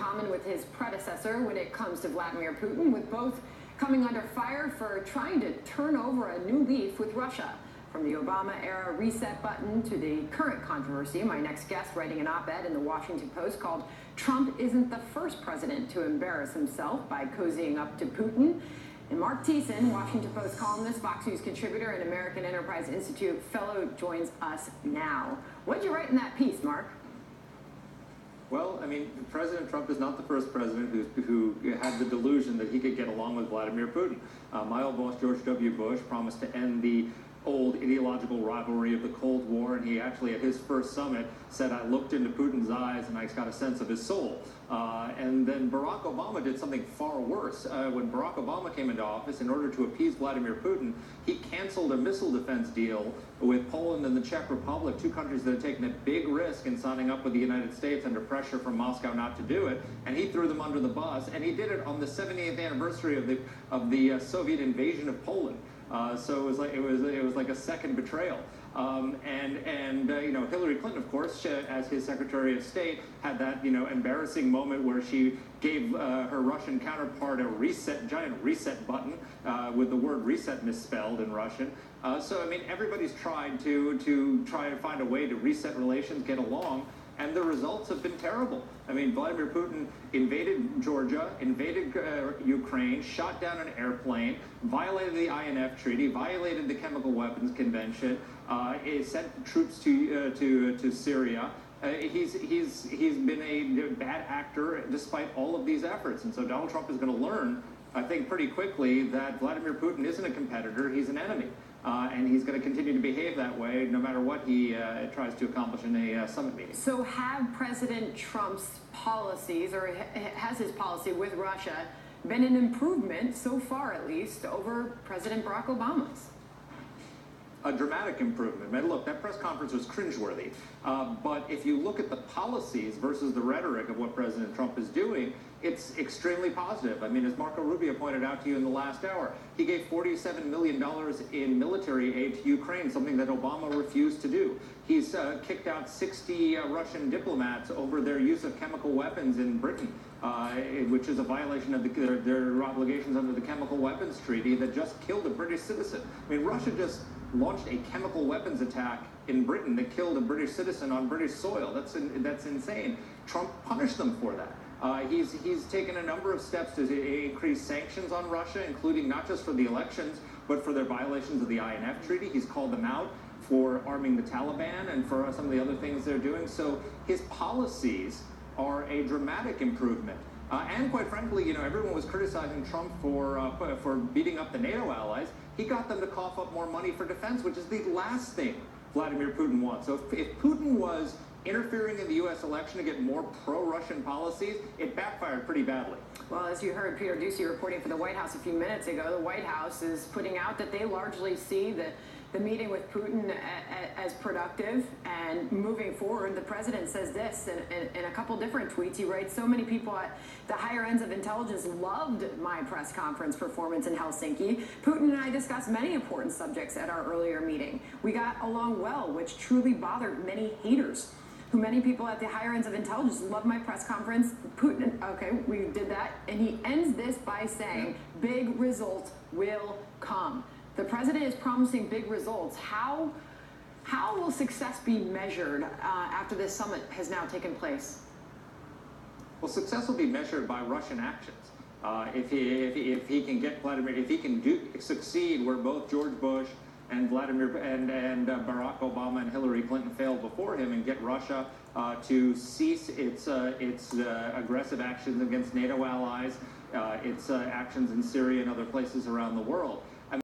common with his predecessor when it comes to Vladimir Putin, with both coming under fire for trying to turn over a new leaf with Russia. From the Obama-era reset button to the current controversy, my next guest writing an op-ed in the Washington Post called "Trump Isn't the First President to Embarrass Himself by Cozying Up to Putin." And Mark Thiessen, Washington Post columnist, Fox News contributor, and American Enterprise Institute fellow, joins us now. What did you write in that piece, Mark? Well, I mean, President Trump is not the first president who had the delusion that he could get along with Vladimir Putin. My old boss, George W. Bush, promised to end the old ideological rivalry of the Cold War, and he actually, at his first summit, said, "I looked into Putin's eyes and I got a sense of his soul." And then Barack Obama did something far worse. When Barack Obama came into office, in order to appease Vladimir Putin, he canceled a missile defense deal with Poland and the Czech Republic, two countries that had taken a big risk in signing up with the United States under pressure from Moscow not to do it, and he threw them under the bus, and he did it on the 70th anniversary of the Soviet invasion of Poland. So it was like a second betrayal. You know, Hillary Clinton, of course, as his Secretary of State, had that, you know, embarrassing moment where she gave her Russian counterpart a giant reset button with the word reset misspelled in Russian. So I mean, everybody's tried to try and find a way to reset relations, get along, and the results have been terrible. I mean, Vladimir Putin invaded Georgia, invaded Ukraine, shot down an airplane, violated the INF Treaty, violated the Chemical Weapons Convention, sent troops to Syria. He's been a bad actor despite all of these efforts, and so Donald Trump is going to learn, I think, pretty quickly that Vladimir Putin isn't a competitor; he's an enemy. And he's going to continue to behave that way no matter what he tries to accomplish in a summit meeting. So have President Trump's policies, or has his policy with Russia, been an improvement, so far at least, over President Barack Obama's? A dramatic improvement. I mean, look, that press conference was cringeworthy. But if you look at the policies versus the rhetoric of what President Trump is doing, it's extremely positive. I mean, as Marco Rubio pointed out to you in the last hour, he gave $47 million in military aid to Ukraine, something that Obama refused to do. He's kicked out 60 Russian diplomats over their use of chemical weapons in Britain, which is a violation of their obligations under the Chemical Weapons Treaty that just killed a British citizen. I mean, Russia just launched a chemical weapons attack in Britain that killed a British citizen on British soil. That's insane. Trump punished them for that. He's taken a number of steps to increase sanctions on Russia, including not just for the elections, but for their violations of the INF Treaty. He's called them out for arming the Taliban and for some of the other things they're doing. So his policies are a dramatic improvement. And quite frankly, you know, everyone was criticizing Trump for beating up the NATO allies. He got them to cough up more money for defense, which is the last thing Vladimir Putin wants. So if Putin was interfering in the U.S. election to get more pro-Russian policies, it backfired pretty badly. Well, as you heard Peter Doocy reporting for the White House a few minutes ago, the White House is putting out that they largely see the meeting with Putin as productive, and moving forward, the president says this in a couple different tweets. He writes, "So many people at the higher ends of intelligence loved my press conference performance in Helsinki. Putin and I discussed many important subjects at our earlier meeting. We got along well, which truly bothered many haters. Many people at the higher ends of intelligence love my press conference. Putin," okay, we did that. And he ends this by saying, "Big results will come." The president is promising big results. How will success be measured after this summit has now taken place? Well, success will be measured by Russian actions. If he can get Vladimir, if he can succeed where both George Bush and Vladimir and Barack Obama and Hillary Clinton failed before him, and get Russia to cease its aggressive actions against NATO allies, its actions in Syria and other places around the world,